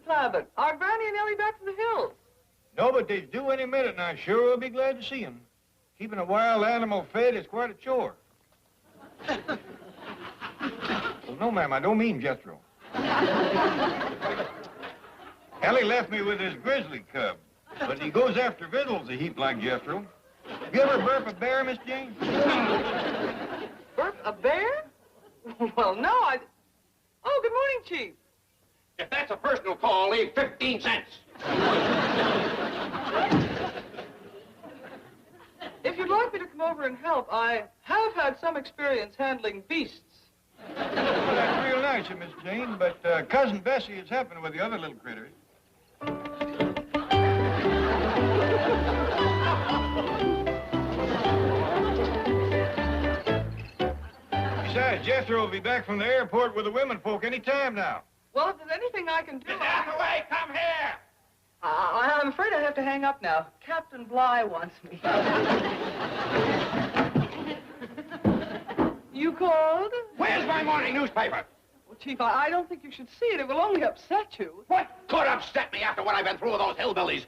Clampett. Are Granny and Ellie back from the hills? No, but they's due any minute, and I sure will be glad to see them. Keeping a wild animal fed is quite a chore. Well, no, ma'am, I don't mean Jethro. Ellie left me with his grizzly cub, but he goes after victuals a heap like Jethro. You ever burp a bear, Miss Jane? Burp a bear? Well, no, Oh, good morning, Chief. If that's a personal call, leave 15 cents. If you'd like me to come over and help, I have had some experience handling beasts. Well, that's real nice of Miss Jane, but Cousin Bessie is helping with the other little critters. Besides, Jethro will be back from the airport with the women folk any time now. Well, if there's anything I can do... Miss Hathaway, come here! I'm afraid I have to hang up now. Captain Bly wants me. You called? Where's my morning newspaper? Well, Chief, I don't think you should see it. It will only upset you. What could upset me after what I've been through with those hillbillies?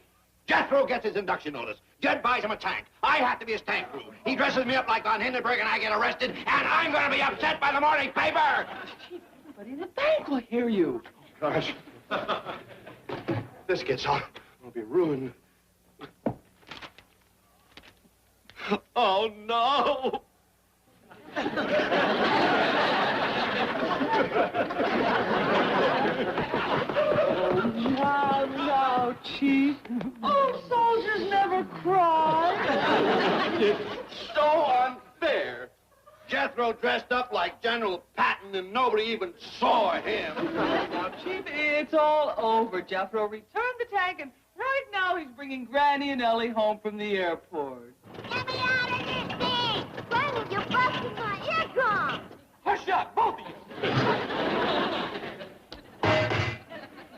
Jethro gets his induction notice. Jed buys him a tank. I have to be his tank crew. He dresses me up like Von Hindenburg and I get arrested, and I'm going to be upset by the morning paper! Chief, everybody in the bank will hear you. Gosh. This gets out. I'll be ruined. Oh, no! Now, Chief. Old soldiers never cry. It's so unfair. Jethro dressed up like General Patton and nobody even saw him. Now, Chief, it's all over. Jethro returned the tank, and right now he's bringing Granny and Ellie home from the airport. Get me out of this thing! Granny, you're busting my eardrum! Hush up, both of you.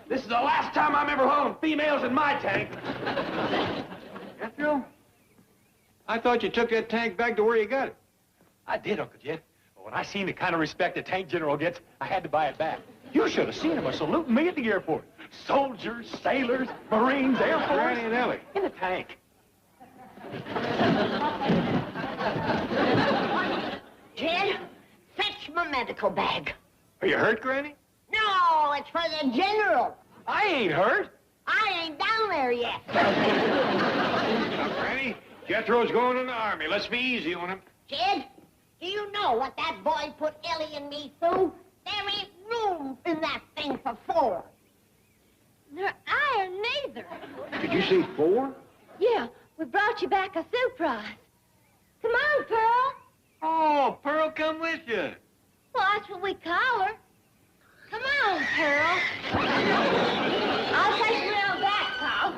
This is the last time I'm ever hauling females in my tank. Jethro, I thought you took that tank back to where you got it. I did, Uncle Jed. But when I seen the kind of respect a tank general gets, I had to buy it back. You should have seen him saluting me at the airport. Soldiers, sailors, Marines, Air Force. Granny and Ellie. In the tank. Jed, fetch my medical bag. Are you hurt, Granny? No, it's for the general. I ain't hurt. I ain't down there yet. Now, Granny, Jethro's going in the Army. Let's be easy on him. Jed, do you know what that boy put Ellie and me through? There ain't room in that thing for four. I ain't neither. Did you say 4? Yeah, we brought you back a surprise. Come on, Pearl. Oh, Pearl, come with you. Well, that's what we call her. Come on, Pearl. I'll take you around back, Pal.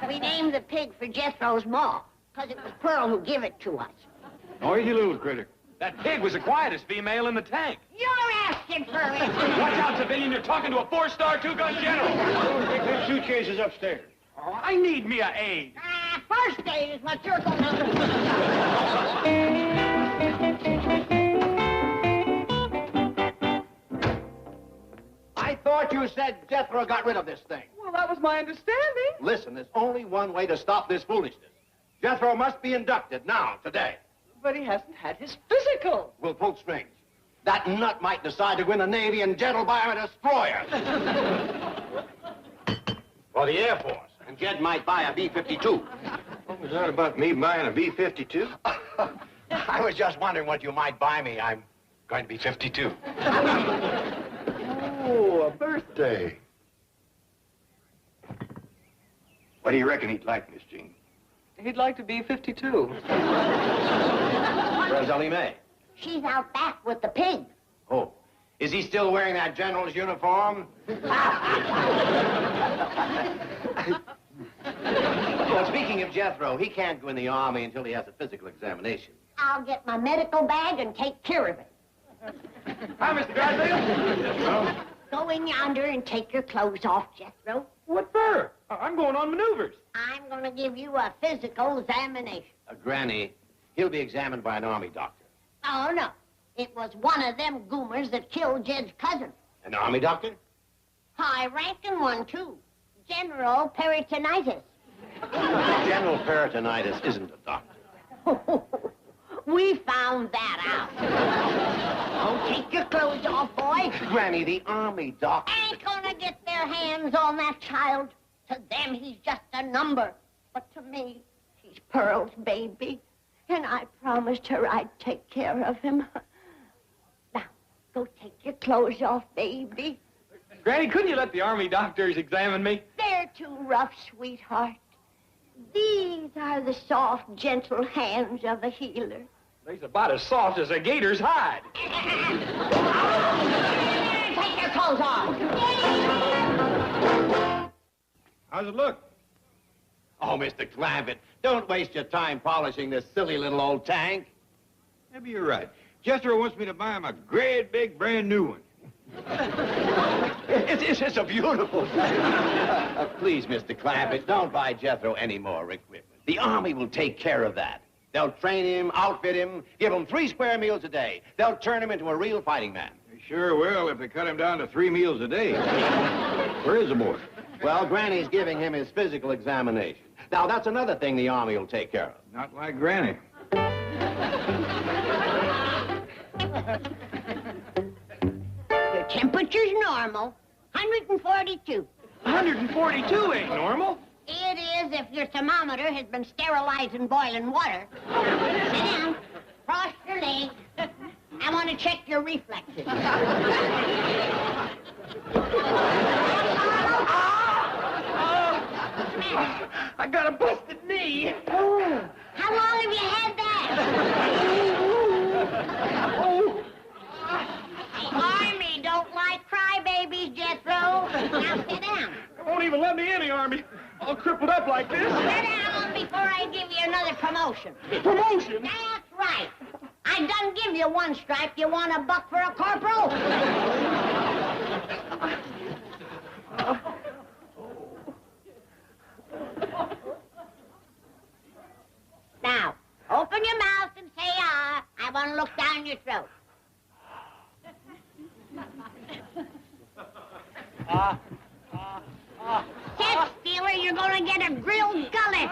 We named the pig for Jethro's ma, because it was Pearl who gave it to us. Noisy little critter. That pig was the quietest female in the tank. You're asking for it. Watch out, civilian. You're talking to a 4-star, 2-gun general. Take them suitcases upstairs. Oh, I need me a aide. First aid is what you're going to do. I thought you said Jethro got rid of this thing. Well, that was my understanding. Listen, there's only one way to stop this foolishness. Jethro must be inducted now, today. But he hasn't had his physical. We'll pull strings. That nut might decide to win the Navy and Jed'll buy him a destroyer. For the Air Force. And Jed might buy a B-52. What was that about me buying a B-52? I was just wondering what you might buy me. I'm going to be 52. Oh, a birthday. What do you reckon he'd like, Miss Jean? He'd like to be 52. Where's Ellie Mae? She's out back with the pig. Oh. Is he still wearing that general's uniform? Well, speaking of Jethro, he can't go in the Army until he has a physical examination. I'll get my medical bag and take care of it. Hi, Mr. Drysdale. Go in yonder and take your clothes off, Jethro. What for? I'm going on maneuvers. I'm going to give you a physical examination. Granny, he'll be examined by an Army doctor. Oh, no. It was one of them goomers that killed Jed's cousin. An army doctor? High-ranking one, too. General Peritonitis. General Peritonitis isn't a doctor. We found that out. Don't take your clothes off, boy. Granny, the army doctor... Ain't gonna get their hands on that child. To them, he's just a number. But to me, he's Pearl's baby. And I promised her I'd take care of him. Now, go take your clothes off, baby. Granny, couldn't you let the army doctors examine me? They're too rough, sweetheart. These are the soft, gentle hands of a healer. They's about as soft as a gator's hide. Take your clothes off. How's it look? Oh, Mr. Clampett, don't waste your time polishing this silly little old tank. Maybe you're right. Jethro wants me to buy him a great big brand new one. It's a beautiful thing. Please, Mr. Clampett, don't buy Jethro any more equipment. The Army will take care of that. They'll train him, outfit him, give him 3 square meals a day. They'll turn him into a real fighting man. They sure will if they cut him down to 3 meals a day. Where is the boy? Well, Granny's giving him his physical examination. Now, that's another thing the Army will take care of. Not like Granny. Your temperature's normal. 142. 142 ain't normal. It is if your thermometer has been sterilized in boiling water. Sit down. Cross your legs. I want to check your reflexes. I got a busted knee. Oh, how long have you had that? The Army don't like crybabies, Jethro. Now sit down. They won't even let me in the Army. All crippled up like this. Sit down before I give you another promotion. Promotion? That's right. I done give you 1 stripe. You want a buck for a corporal? Now, open your mouth and say, ah. I want to look down your throat. Set stealer, you're going to get a grilled gullet.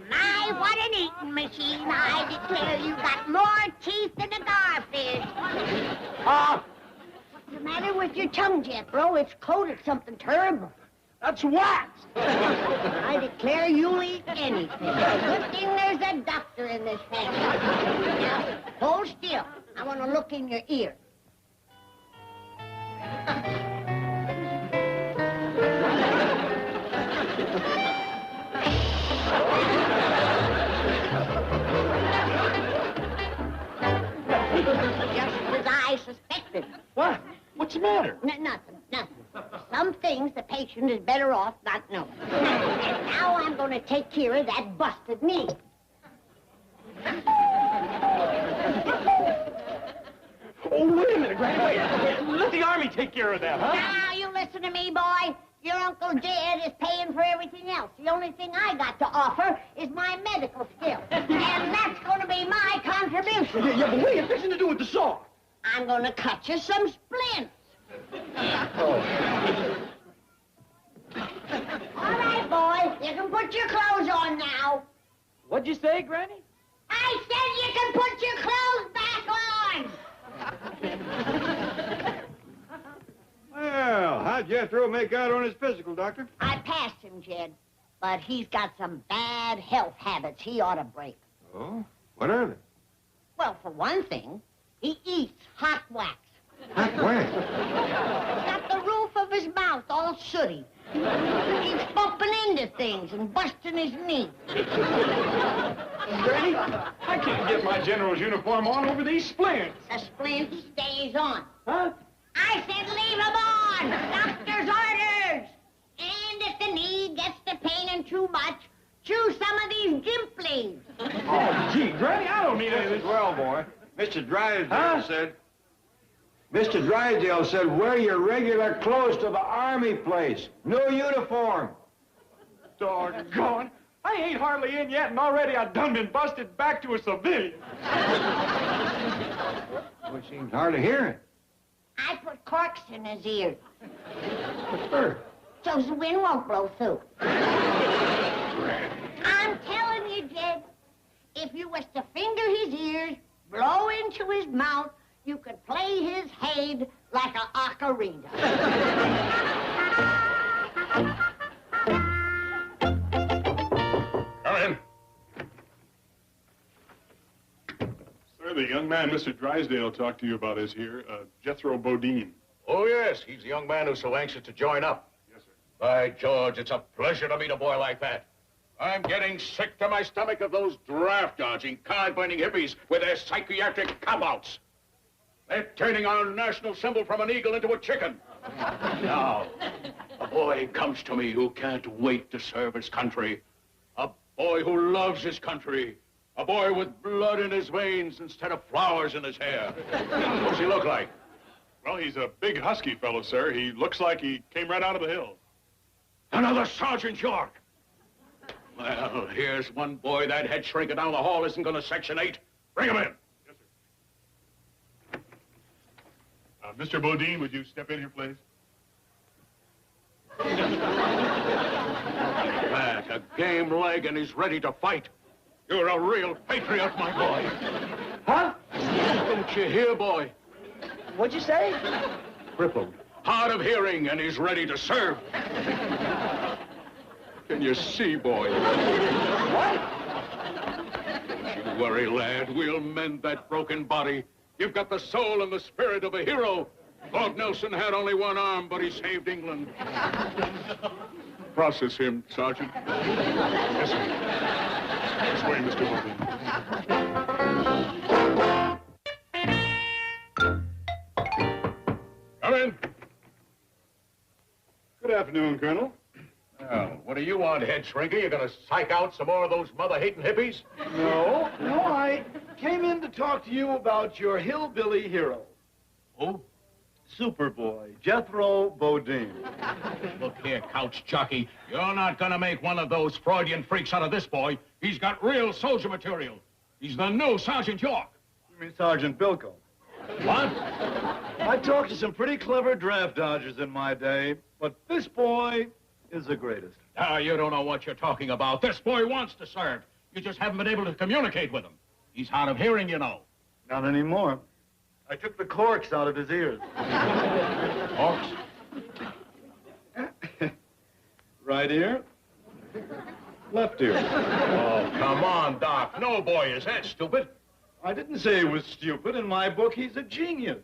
My, what an eating machine. I declare you got more teeth than a garfish. What's the matter with your tongue, Jethro? It's coated something terrible. That's wax. I declare you'll eat anything. Good thing there's a doctor in this family. Now, hold still. I want to look in your ear. Just as I suspected. What? What's the matter? Nothing. Some things the patient is better off not knowing. And now I'm going to take care of that busted knee. Oh, wait a minute, Granny. Wait. Let the Army take care of that, huh? Now, you listen to me, boy. Your Uncle Jed is paying for everything else. The only thing I got to offer is my medical skill. And that's going to be my contribution. Yeah, but what are you fixing to do with the saw? I'm going to cut you some splints. Oh. All right, boy. You can put your clothes on now. What'd you say, Granny? I said you can put your clothes back on. Well, how'd Jethro make out on his physical, Doctor? I passed him, Jed. But he's got some bad health habits he ought to break. Oh? What are they? Well, for one thing, he eats hot wax. Hot wax? He's got the roof of his mouth all sooty. He's bumping into things and busting his knee. Granny, I can't get my general's uniform on over these splints. The splint stays on. Huh? I said leave him on! Doctor's orders! And if the knee gets to paining too much, chew some of these gimp leaves. Oh, gee, Granny, I don't need any of this. Well, boy, Mr. Drysdale said... Mr. Drysdale said, wear your regular clothes to the Army place. No uniform. Doggone. I ain't hardly in yet, and already I done been busted back to a civilian. Well, he seems hard of hearing. I put corks in his ears What's first? so the wind won't blow through. I'm telling you, Jed, if you was to finger his ears, blow into his mouth, you could play his head like an ocarina. Come in. Sir, the young man Mr. Drysdale talked to you about is here, Jethro Bodine. Oh, yes, he's the young man who's so anxious to join up. Yes, sir. By George, it's a pleasure to meet a boy like that. I'm getting sick to my stomach of those draft-dodging, card-binding hippies with their psychiatric cop-outs. They're turning our national symbol from an eagle into a chicken. Now, a boy comes to me who can't wait to serve his country. A boy who loves his country. A boy with blood in his veins instead of flowers in his hair. What's he look like? Well, he's a big, husky fellow, sir. He looks like he came right out of the hills. Another Sergeant York. Well, here's one boy that head shrinker down the hall isn't going to Section 8. Bring him in. Yes, sir. Mr. Bodine, would you step in here, please? Back, a game leg, and he's ready to fight. You're a real patriot, my boy. Huh? Don't you hear, boy? What'd you say? Crippled, hard of hearing, and he's ready to serve. Can you see, boy? What? Don't you worry, lad. We'll mend that broken body. You've got the soul and the spirit of a hero. Lord Nelson had only one arm, but he saved England. Process him, Sergeant. Yes, sir. This way, Mr. Bodine. Come in. Good afternoon, Colonel. Well, what do you want, head shrinker? You gonna psych out some more of those mother-hating hippies? No, I came in to talk to you about your hillbilly hero. Who? Superboy, Jethro Bodine. Look here, couch jockey. You're not gonna make one of those Freudian freaks out of this boy. He's got real soldier material. He's the new Sergeant York. You mean Sergeant Bilko? What? I talked to some pretty clever draft dodgers in my day, but this boy is the greatest. Ah, you don't know what you're talking about. This boy wants to serve. You just haven't been able to communicate with him. He's hard of hearing, you know. Not anymore. I took the corks out of his ears. Corks? Right ear, left ear. Oh, come on, Doc. No boy is that stupid. I didn't say he was stupid. In my book, he's a genius.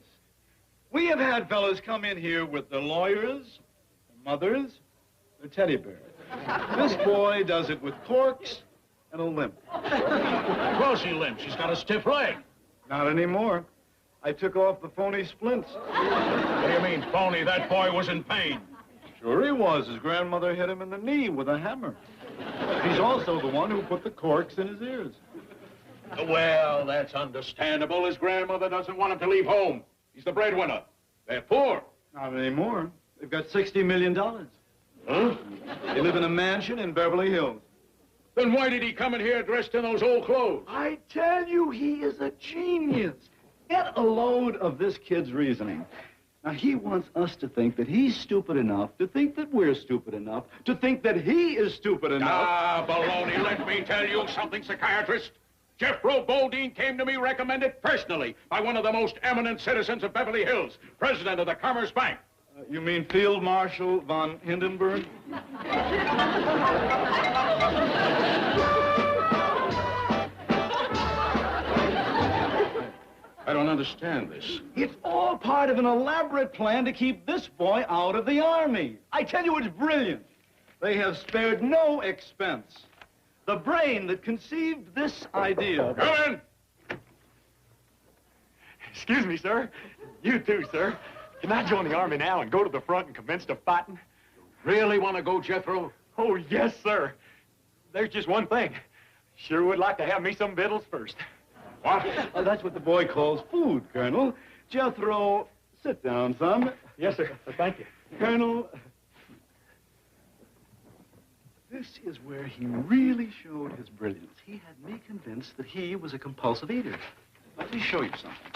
We have had fellas come in here with their lawyers, their mothers, their teddy bears. This boy does it with corks and a limp. Of course he limps. He's got a stiff leg. Not anymore. I took off the phony splints. What do you mean, phony? That boy was in pain. Sure he was. His grandmother hit him in the knee with a hammer. He's also the one who put the corks in his ears. Well, that's understandable. His grandmother doesn't want him to leave home. He's the breadwinner. They're poor. Not anymore. They've got $60 million. Huh? They live in a mansion in Beverly Hills. Then why did he come in here dressed in those old clothes? I tell you, he is a genius. Get a load of this kid's reasoning. Now, he wants us to think that he's stupid enough, to think that we're stupid enough, to think that he is stupid enough. Ah, baloney, let me tell you something, psychiatrist. Jethro Bodine came to me recommended personally by one of the most eminent citizens of Beverly Hills, president of the Commerce Bank. You mean Field Marshal von Hindenburg? I don't understand this. It's all part of an elaborate plan to keep this boy out of the Army. I tell you, it's brilliant. They have spared no expense. The brain that conceived this idea... Come in! Excuse me, sir. You too, sir. Can I join the Army now and go to the front and commence the fighting? Really want to go, Jethro? Oh, yes, sir. There's just one thing. Sure would like to have me some victuals first. What? Oh, that's what the boy calls food, Colonel. Jethro, sit down, son. Yes, sir. Thank you. Colonel, this is where he really showed his brilliance. He had me convinced that he was a compulsive eater. Let me show you something.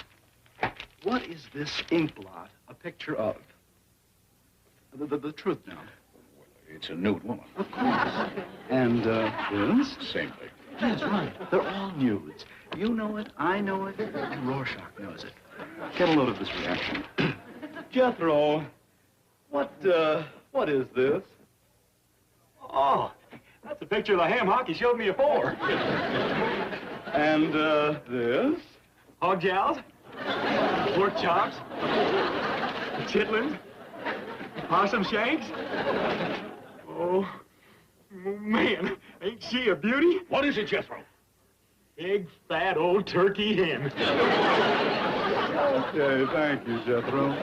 What is this ink blot a picture of? The truth now. It's a nude woman. Of course. And, this? Same thing. That's right. They're all nudes. You know it, I know it, and Rorschach knows it. Get a load of this reaction. Jethro, what is this? Oh, that's a picture of the ham hock you showed me before. And, this? Hog jowls, pork chops, chitlins, possum shanks. Oh, man, ain't she a beauty? What is it, Jethro? Big, fat, old turkey hen. Okay, thank you, Jethro.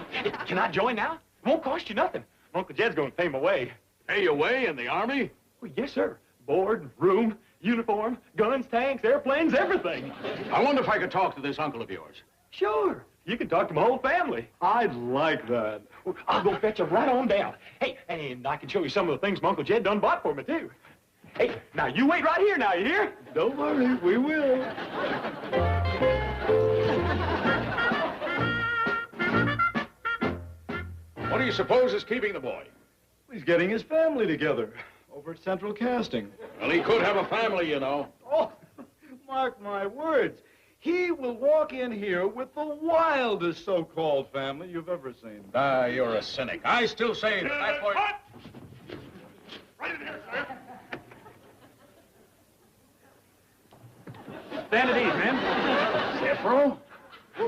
Can I join now? It won't cost you nothing. Uncle Jed's going to pay my way. Pay your way in the Army? Well, yes, sir. Board, room, uniform, guns, tanks, airplanes, everything. I wonder if I could talk to this uncle of yours. Sure. You can talk to my whole family. I'd like that. I'll go fetch them right on down. Hey, and I can show you some of the things my Uncle Jed done bought for me, too. Hey, now you wait right here now, you hear? Don't worry, we will. What do you suppose is keeping the boy? He's getting his family together over at Central Casting. Well, he could have a family, you know. Oh, mark my words. He will walk in here with the wildest so-called family you've ever seen. Ah, you're a cynic. I still say that boy... Right in here, sir. Stand at ease, men. Jethro?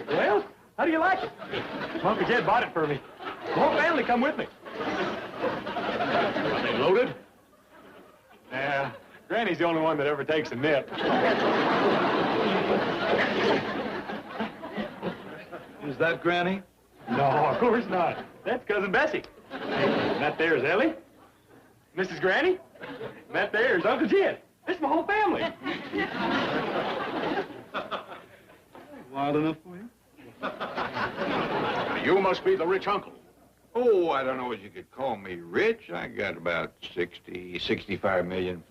Well, how do you like it? Uncle Jed bought it for me. The whole family come with me. Are they loaded? Yeah, Granny's the only one that ever takes a nip. Is that Granny? No, of course not. That's Cousin Bessie. And that there's Ellie, Mrs. Granny, and that there's Uncle Jed. This is my whole family. Wild enough for you? You must be the rich uncle. Oh, I don't know what you could call me rich. I got about 65 million.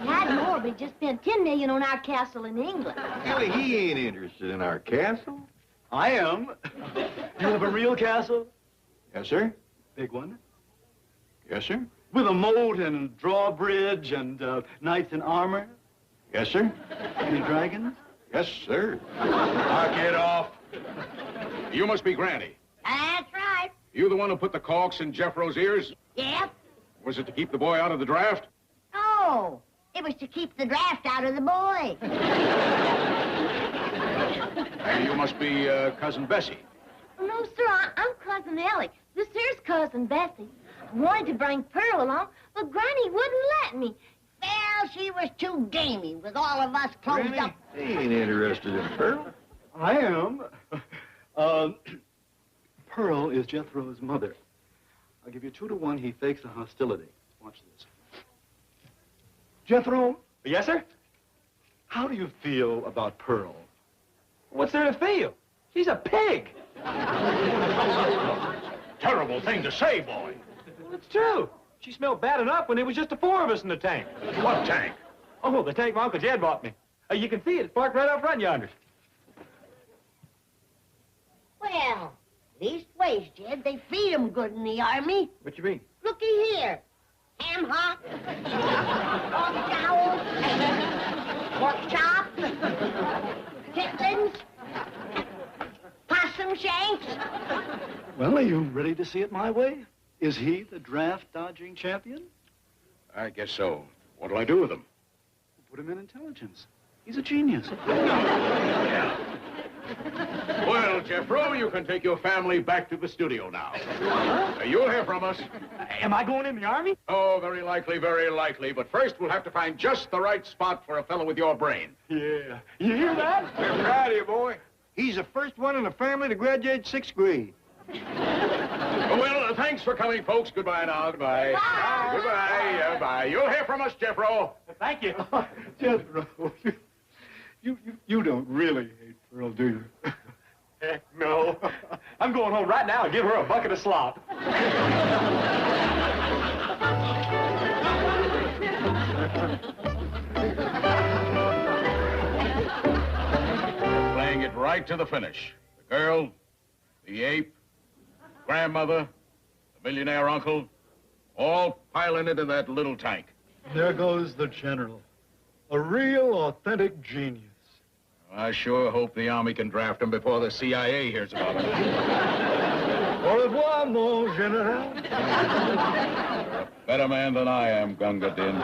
Not more. We just spent $10 million on our castle in England. Ellie, he ain't interested in our castle. I am. You have a real castle? Yes, sir. Big one? Yes, sir. With a moat and drawbridge and knights in armor? Yes, sir. Any dragons? Yes, sir. Knock it off. You must be Granny. That's right. You the one who put the caulks in Jethro's ears? Yep. Was it to keep the boy out of the draft? No, it was to keep the draft out of the boy. And you must be Cousin Bessie. No, sir, I'm Cousin Ellie. This here's Cousin Bessie. I wanted to bring Pearl along, but Granny wouldn't let me. Well, she was too gamey with all of us closed Granny, up. he ain't interested in Pearl. I am. Pearl is Jethro's mother. I'll give you 2 to 1 he fakes a hostility. Watch this. Jethro, Yes, sir? how do you feel about Pearl? What's there to feel? She's a pig. Terrible thing to say, boy. Well, it's true. She smelled bad enough when there was just the 4 of us in the tank. What tank? Oh, the tank my Uncle Jed bought me. You can see it. It's parked right out front yonder. Well, leastways, Jed, they feed 'em good in the army. What you mean? Looky here. Ham hock, pork jowls, pork chops, chitlins, possum shanks. Well, are you ready to see it my way? Is he the draft-dodging champion? I guess so. What'll I do with him? Put him in intelligence. He's a genius. Well, Jethro, you can take your family back to the studio now. You'll hear from us. Am I going in the Army? Oh, very likely, very likely. But first, we'll have to find just the right spot for a fellow with your brain. Yeah. You hear that? We're proud of you, boy. He's the first one in the family to graduate 6th grade. Well, thanks for coming, folks. Goodbye now. Goodbye. Bye. Goodbye. Bye. You'll hear from us, Jethro. Thank you. Jethro, you don't really hate Pearl, do you? Heck no. I'm going home right now and give her a bucket of slop. Playing it right to the finish. The girl, the ape, grandmother, the millionaire uncle, all piling into that little tank. There goes the general. A real, authentic genius. I sure hope the Army can draft him before the CIA hears about it. Au revoir, mon general. A better man than I am, Gunga Din.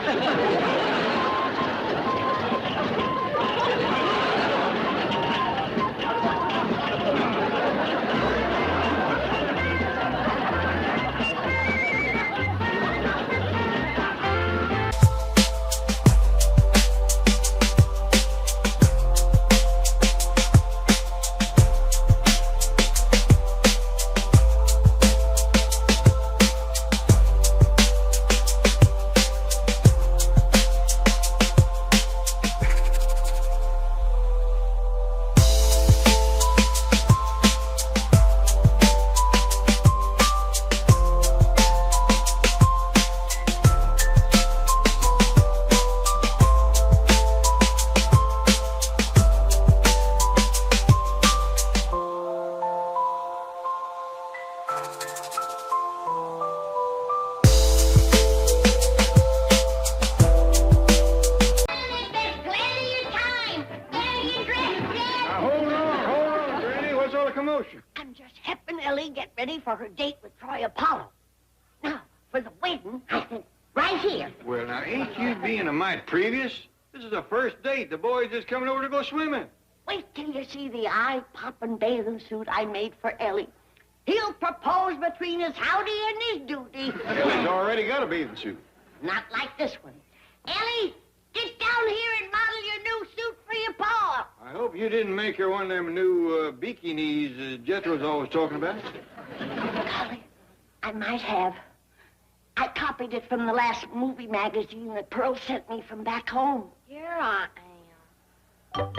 I'm just helping Ellie get ready for her date with Troy Apollo. Now, for the wedding, I think right here. Well, now, ain't you being a mite previous? This is a first date. The boy's just coming over to go swimming. Wait till you see the eye-popping bathing suit I made for Ellie. He'll propose between his howdy and his duty. Ellie's already got a bathing suit. Not like this one. Ellie, get down here and model your new suit for your pa. I hope you didn't make her one of them new bikinis Jethro's always talking about. Golly, I might have. I copied it from the last movie magazine that Pearl sent me from back home. Here I am.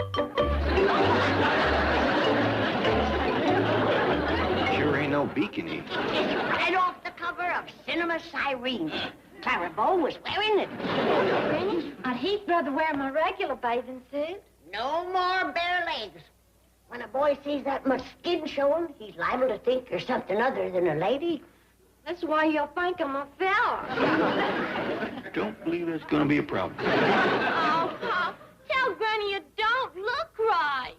Sure ain't no bikini. It's right off the cover of Cinema Sirens. Clara Bow was wearing it. Granny, I'd he'd rather wear my regular bathing suit. No more bare legs. When a boy sees that much skin showing, he's liable to think you're something other than a lady. That's why you'll think I'm a fella. Don't believe that's going to be a problem. Oh, Pop, tell Granny you don't look right.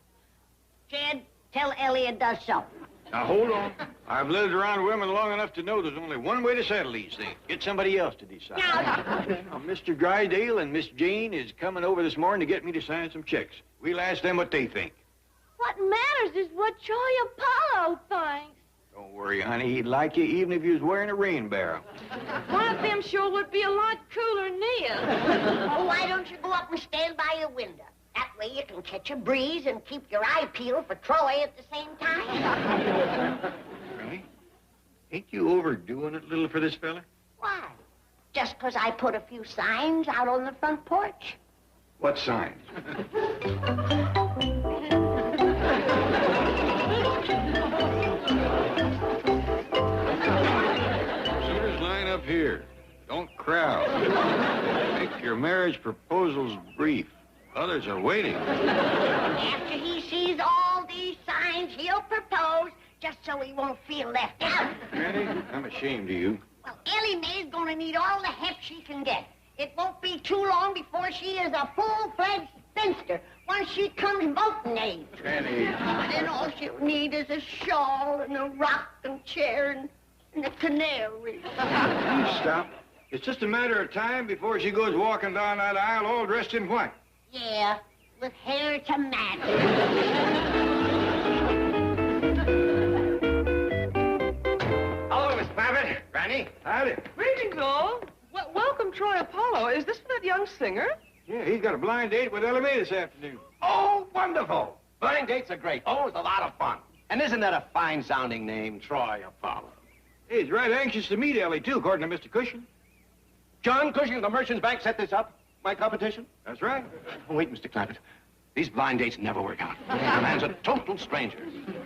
Jed, tell Ellie it does so. Now, hold on. I've lived around women long enough to know there's only one way to settle these things. Get somebody else to decide. Now, Mr. Drysdale and Miss Jane is coming over this morning to get me to sign some checks. We'll ask them what they think. What matters is what Troy Apollo thinks. Don't worry, honey. He'd like you even if you was wearing a rain barrel. One of them sure would be a lot cooler than this. Oh, why don't you go up and stand by your window? That way you can catch a breeze and keep your eye peeled for Troy at the same time. Really? Ain't you overdoing it a little for this fella? Why? Just 'cause I put a few signs out on the front porch. What signs? Suitors, line up here. Don't crowd. Make your marriage proposals brief. Others are waiting. After he sees all these signs, he'll propose just so he won't feel left out. Granny, I'm ashamed of you. Well, Ellie Mae's gonna need all the help she can get. It won't be too long before she is a full-fledged spinster once she comes voting age. Granny. Then all she'll need is a shawl and a rocking chair and a canary. Please stop. It's just a matter of time before she goes walking down that aisle all dressed in white. Yeah, with hair to match. Hello, Miss Clampett. Granny. Howdy. Greetings, all. Welcome, Troy Apollo. Is this for that young singer? Yeah, he's got a blind date with Ellie Mae this afternoon. Oh, wonderful. Blind dates are great. Always a lot of fun. And isn't that a fine-sounding name, Troy Apollo? Hey, he's right anxious to meet Ellie, too, according to Mr. Cushing. John Cushing of the Merchants Bank set this up? My competition? That's right. Oh, wait, Mr. Clampett. These blind dates never work out. The man's a total stranger.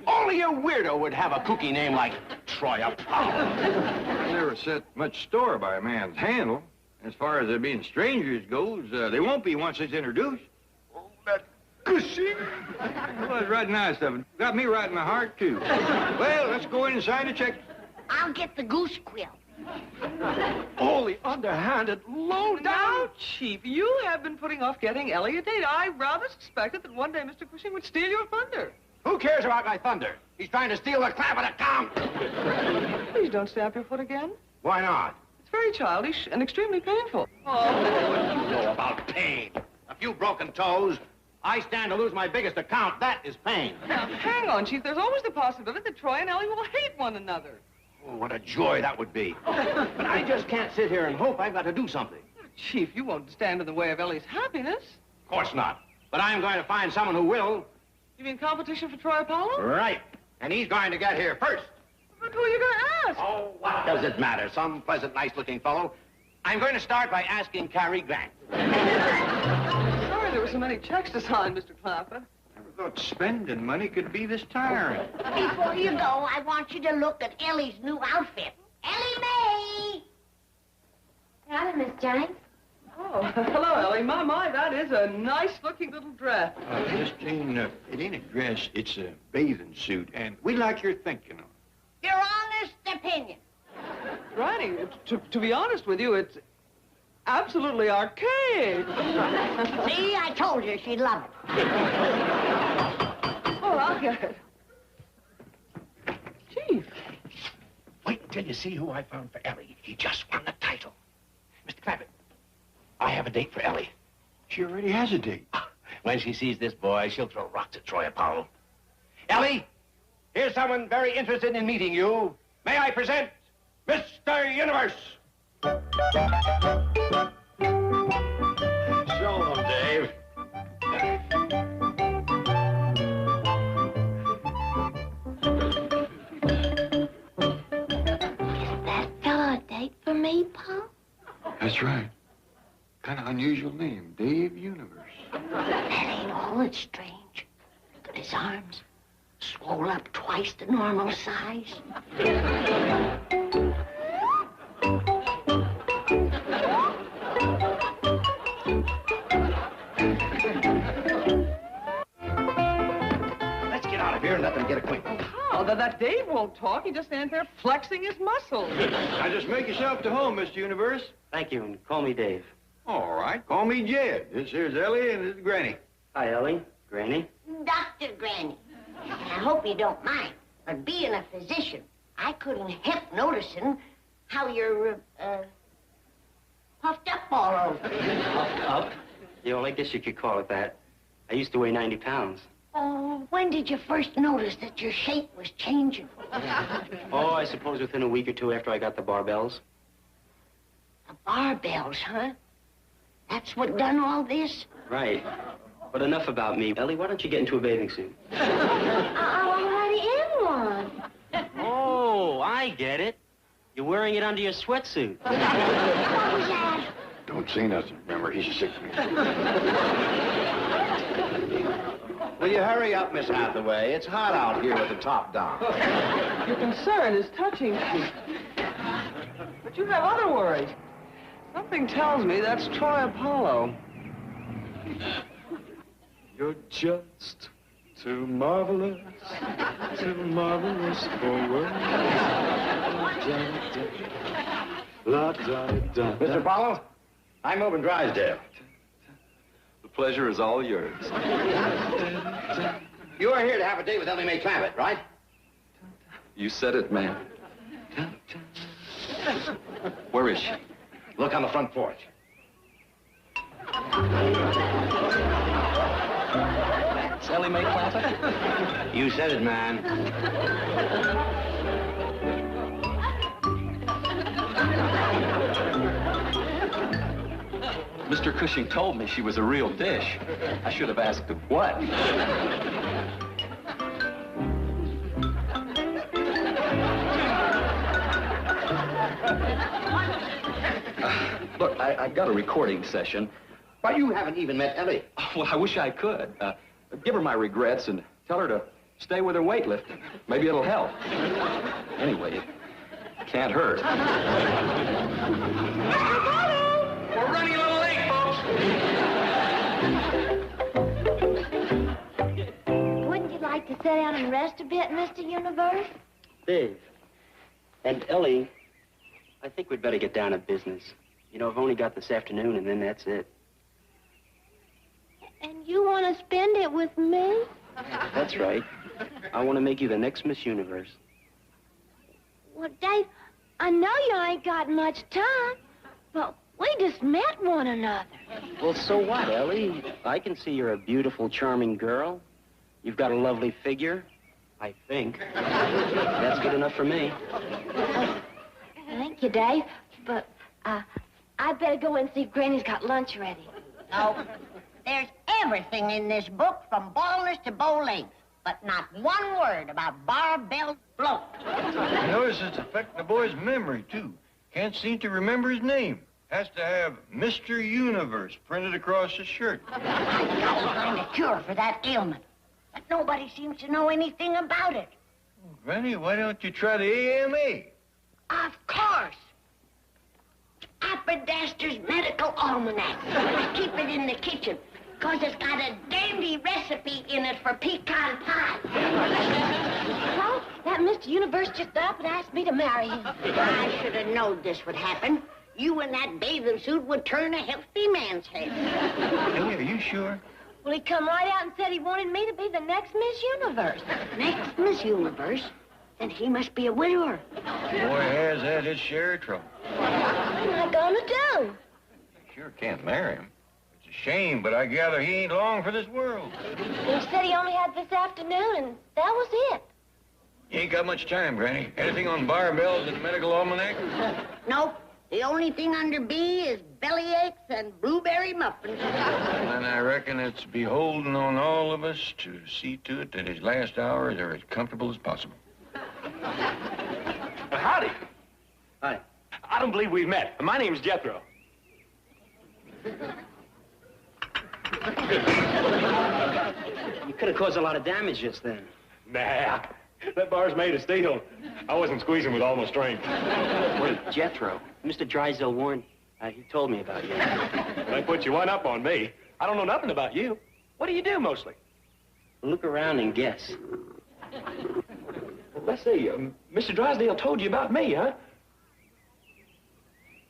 Only a weirdo would have a kooky name like Troy Apollo. I never set much store by a man's handle. As far as there being strangers goes, they won't be once it's introduced. Oh, that Cushing. That was right nice of him. Got me right in my heart, too. Well, let's go in and sign the check. I'll get the goose quill. Oh, the underhanded, low Now, Chief, you have been putting off getting Ellie a date. I rather suspected that one day Mr. Cushing would steal your thunder. Who cares about my thunder? He's trying to steal the Clampett account. Please don't stamp your foot again. Why not? It's very childish and extremely painful. What do you know about pain? A few broken toes. I stand to lose my biggest account. That is pain. Now, hang on, Chief. There's always the possibility that Troy and Ellie will hate one another. Oh, what a joy that would be. But I just can't sit here and hope. I've got to do something. Chief, you won't stand in the way of Ellie's happiness. Of course not. But I'm going to find someone who will. You mean competition for Troy Apollo? Right. And he's going to get here first. But who are you going to ask? Oh, what does it matter? Some pleasant, nice-looking fellow. I'm going to start by asking Cary Grant. Sorry there were so many checks to sign, Mr. Clampett. Never thought spending money could be this tiring. Before you go, I want you to look at Ellie's new outfit. Ellie Mae! Howdy, Miss James. Oh, hello, Ellie. My, that is a nice-looking little dress. Miss Jane, it ain't a dress, it's a bathing suit, and we like your thinking on it. Your honest opinion. Granny, to be honest with you, it's absolutely archaic. See, I told you she'd love it. Oh, I'll get it. Chief. Wait till you see who I found for Ellie. He just won the title. Mr. Clampett, I have a date for Ellie. She already has a date. When she sees this boy, she'll throw rocks at Troy Apollo. Ellie, here's someone very interested in meeting you. May I present Mr. Universe? Show him, Dave. That fella a date for me, Paul? That's right. Kind of unusual name, Dave Universe. That ain't all that's strange. Look at his arms. Swole up twice the normal size. Let's get out of here and let them get acquainted. How? That Dave won't talk. He just stands there flexing his muscles. Now just make yourself to home, Mr. Universe. Thank you, and call me Dave. All right, call me Jed. This here's Ellie and this is Granny. Hi, Ellie. Granny. Dr. Granny. And I hope you don't mind, but being a physician, I couldn't help noticing how you're, puffed up all over. Puffed up? Yeah, well, I guess you could call it that. I used to weigh 90 pounds. Oh, when did you first notice that your shape was changing? Oh, I suppose within a week or two after I got the barbells. The barbells, huh? That's what done all this? Right. But enough about me. Ellie, why don't you get into a bathing suit? I'm already in one. Oh, I get it. You're wearing it under your sweatsuit. What was that? Don't say nothing. Remember, he's a sick man. Will you hurry up, Miss Hathaway? It's hot out here with the top down. Your concern is touching, Chief. But you have other worries. Something tells me that's Troy Apollo. You're just too marvelous for words. Mr. Apollo, I'm over in Drysdale. The pleasure is all yours. You are here to have a date with Ellie Mae Clampett, right? You said it, man. Where is she? Look on the front porch. It's Ellie Mae Clampett? You said it, man. Mr. Cushing told me she was a real dish. I should have asked him what. Look, I got a recording session. But you haven't even met Ellie. Well, I wish I could. Give her my regrets and tell her to stay with her weightlifting. Maybe it'll help. Anyway, it can't hurt. We're running a little late, folks. sit down and rest a bit, Mr. Universe? Dave. And Ellie, I think we'd better get down to business. You know, I've only got this afternoon, and then that's it. And you want to spend it with me? That's right. I want to make you the next Miss Universe. Well, Dave, I know you ain't got much time, but we just met one another. Well, so what, Ellie? I can see you're a beautiful, charming girl. You've got a lovely figure, I think. That's good enough for me. Thank you, Dave, but I better go and see if Granny's got lunch ready. No. There's everything in this book from baldness to bow legs, but not one word about barbell bloat. I notice it's affecting the boy's memory, too. Can't seem to remember his name. Has to have Mr. Universe printed across his shirt. I've got to find a cure for that ailment, but nobody seems to know anything about it. Granny, why don't you try the AMA? Of course. Appodaster's Medical Almanac. I keep it in the kitchen, because it's got a dandy recipe in it for pecan pie. Well, that Mr. Universe just up and asked me to marry him. I should have known this would happen. You in that bathing suit would turn a healthy man's head. Ellie, are you sure? Well, he come right out and said he wanted me to be the next Miss Universe. Next Miss Universe? Then he must be a widower. The boy has had his share of trouble. What am I gonna do? Sure can't marry him. It's a shame, but I gather he ain't long for this world. He said he only had this afternoon, and that was it. You ain't got much time, Granny. Anything on barbells in the medical almanac? Nope. The only thing under B is bellyaches and blueberry muffins. And I reckon it's beholden on all of us to see to it that his last hours are as comfortable as possible. Howdy. Hi. I don't believe we've met. My name's Jethro. You could have caused a lot of damage just then. Nah. That bar's made of steel. I wasn't squeezing with all my strength. Wait, Jethro. Mr. Drysdale warned. He told me about you. They put you one up on me. I don't know nothing about you. What do you do mostly? Look around and guess. Well, let's see. Mr. Drysdale told you about me, huh?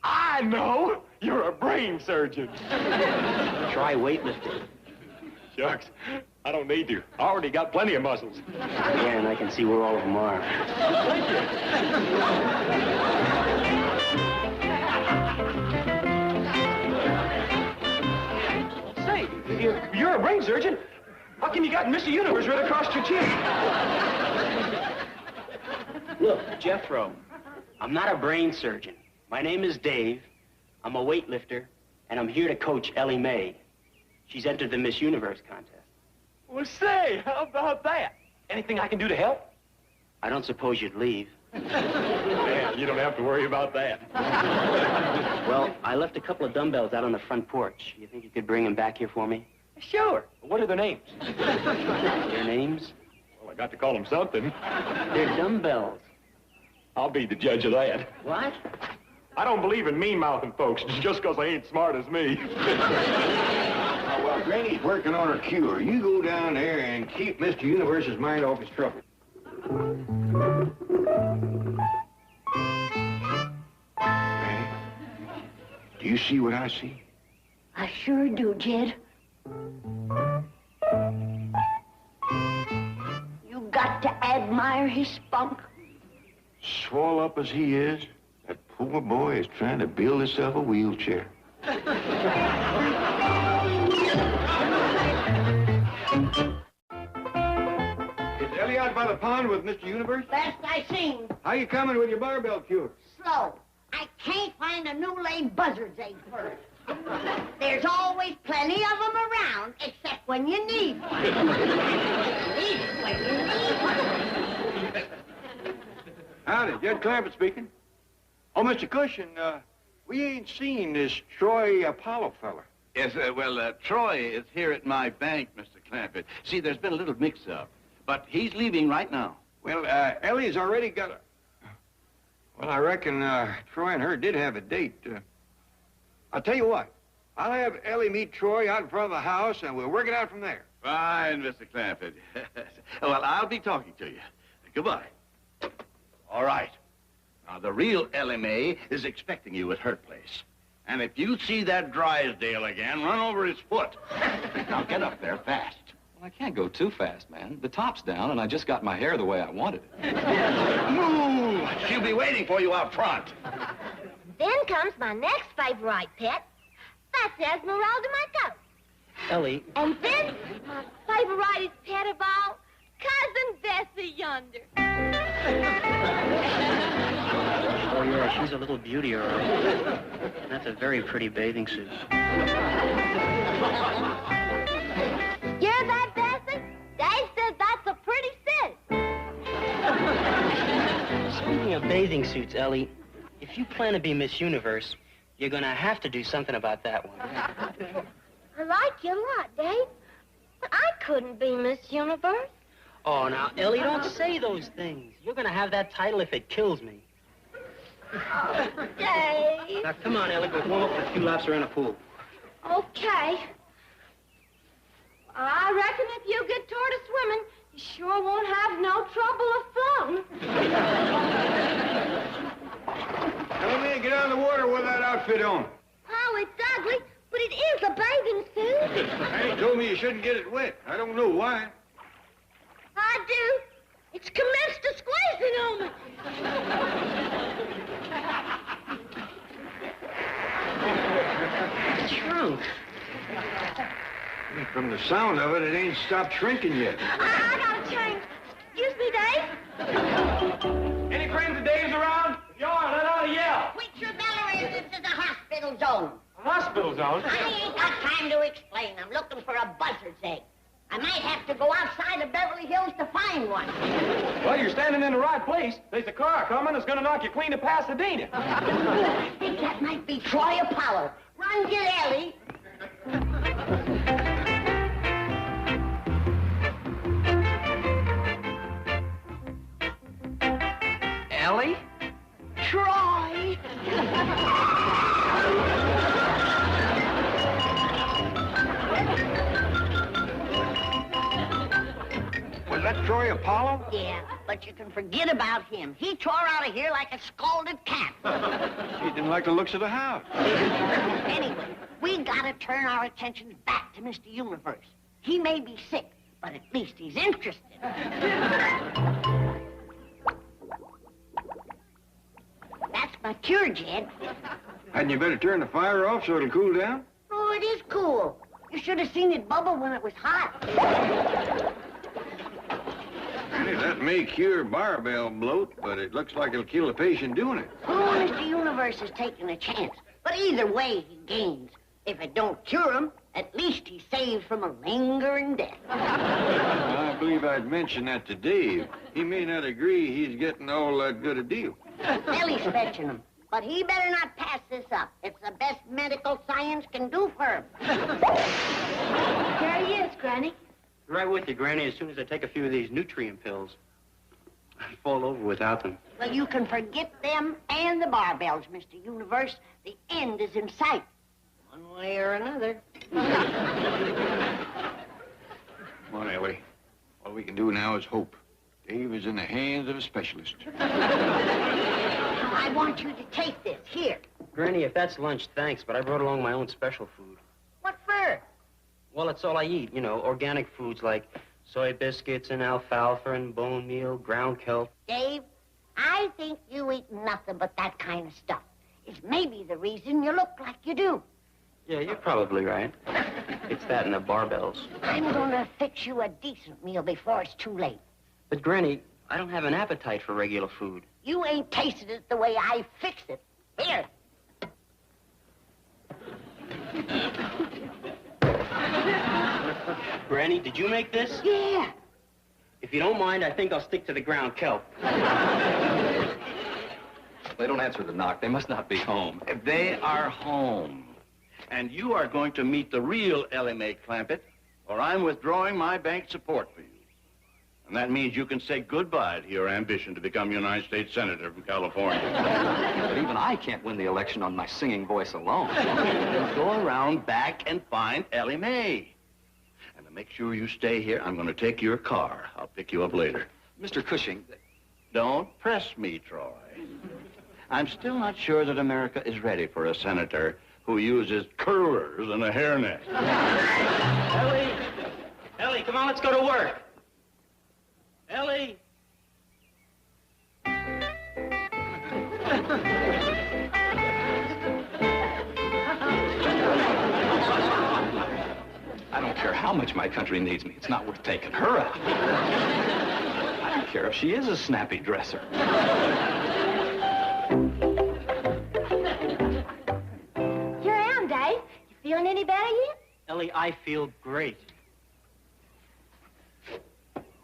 I know. You're a brain surgeon. Try weightlifting. Shucks. I don't need to. I already got plenty of muscles. Yeah, and I can see where all of them are. Say, you're a brain surgeon. How come you got Mr. Universe right across your chin? Look, Jethro, I'm not a brain surgeon. My name is Dave. I'm a weightlifter, and I'm here to coach Ellie Mae. She's entered the Miss Universe contest. Well, say, how about that? Anything I can do to help? I don't suppose you'd leave. Man, you don't have to worry about that. Well, I left a couple of dumbbells out on the front porch. You think you could bring them back here for me? Sure. What are their names? Their names? Well, I got to call them something. They're dumbbells. I'll be the judge of that. What? I don't believe in mean-mouthing folks just because they ain't smart as me. Well, Granny's working on her cure. You go down there and keep Mr. Universe's mind off his trouble. Granny, do you see what I see? I sure do, Jed. You got to admire his spunk. Swole up as he is, that poor boy is trying to build himself a wheelchair. Is Ellie out by the pond with Mr. Universe? Best I seen. How you coming with your barbell cure? Slow. I can't find a new laid buzzard's egg first. There's always plenty of them around, except when you need one. Need it when you need one. Howdy, Jed Clampett speaking. Oh, Mr. Cushion, we ain't seen this Troy Apollo fella. Yes, Troy is here at my bank, Mr. Clampett. See, there's been a little mix-up, but he's leaving right now. Well, Ellie's already got a... Well, I reckon Troy and her did have a date. I'll tell you what. I'll have Ellie meet Troy out in front of the house, and we'll work it out from there. Fine, Mr. Clampett. Well, I'll be talking to you. Goodbye. All right. Now, the real Ellie Mae is expecting you at her place. And if you see that Drysdale again, run over his foot. Now, get up there fast. Well, I can't go too fast, man. The top's down, and I just got my hair the way I wanted it. Move! She'll be waiting for you out front. Then comes my next favorite pet. That's Esmeralda, my goat. Ellie. And then my favorite pet of all, Cousin Bessie yonder. Oh, yeah, she's a little beauty, all right. That's a very pretty bathing suit. Hear that, Bessie? Dave says that's a pretty city. Speaking of bathing suits, Ellie, if you plan to be Miss Universe, you're going to have to do something about that one. I like you a lot, Dave. But I couldn't be Miss Universe. Oh, now, Ellie, don't say those things. You're going to have that title if it kills me. Dave. Now, come on, Ellie, go warm up for a few laps around the pool. Okay. I reckon if you get toward a swimming, you sure won't have no trouble of floating. Come in, get out of the water with that outfit on. Oh, it's ugly, but it is a bathing suit. Annie told me you shouldn't get it wet. I don't know why. I do. It's commenced to squeezing on me. Shrunk. From the sound of it, it ain't stopped shrinking yet. I gotta change. Excuse me, Dave. Any friends of Dave's around? If you are, let out a yell. Quit your bellowing. This is a hospital zone. A hospital zone? I ain't got time to explain. I'm looking for a buzzard's egg. I might have to go outside of Beverly Hills to find one. Well, you're standing in the right place. There's a car coming that's going to knock you clean to Pasadena. I think that might be Troy Apollo. Run, get Ellie. Ellie? Troy! Was that Troy Apollo? Yeah, but you can forget about him. He tore out of here like a scalded cat. He didn't like the looks of the house. Anyway, we gotta turn our attentions back to Mr. Universe. He may be sick, but at least he's interested. That's my cure, Jed. Hadn't you better turn the fire off so it'll cool down? Oh, it is cool. You should have seen it bubble when it was hot. Annie, that may cure barbell bloat, but it looks like it'll kill the patient doing it. Oh, Mr. Universe is taking a chance. But either way, he gains. If it don't cure him, at least he's saved from a lingering death. I believe I'd mention that to Dave. He may not agree he's getting all that good a deal. Ellie's fetching him. But he better not pass this up. It's the best medical science can do for him. There he is, Granny. Right with you, Granny. As soon as I take a few of these nutrient pills, I fall over without them. Well, you can forget them and the barbells, Mr. Universe. The end is in sight. One way or another. Come on, Ellie. All we can do now is hope. Dave is in the hands of a specialist. I want you to take this. Here. Granny, if that's lunch, thanks, but I brought along my own special food. What for? Well, it's all I eat, you know, organic foods like soy biscuits and alfalfa and bone meal, ground kelp. Dave, I think you eat nothing but that kind of stuff. It's maybe the reason you look like you do. Yeah, you're probably right. It's that and the barbells. I'm gonna fix you a decent meal before it's too late. But, Granny, I don't have an appetite for regular food. You ain't tasted it the way I fixed it. Here. Granny, did you make this? Yeah. If you don't mind, I think I'll stick to the ground kelp. They don't answer the knock. They must not be home. They are home. And you are going to meet the real Ellie Mae Clampett, or I'm withdrawing my bank support for you. And that means you can say goodbye to your ambition to become United States Senator from California. But even I can't win the election on my singing voice alone. Then go around back and find Ellie Mae. And the make sure you stay here. I'm going to take your car. I'll pick you up later. Mr. Cushing... Don't press me, Troy. I'm still not sure that America is ready for a senator who uses curlers and a hairnet. Ellie! Ellie, come on, let's go to work. Ellie! I don't care how much my country needs me. It's not worth taking her out. I don't care if she is a snappy dresser. Here I am, Dave. You feeling any better yet? Ellie, I feel great.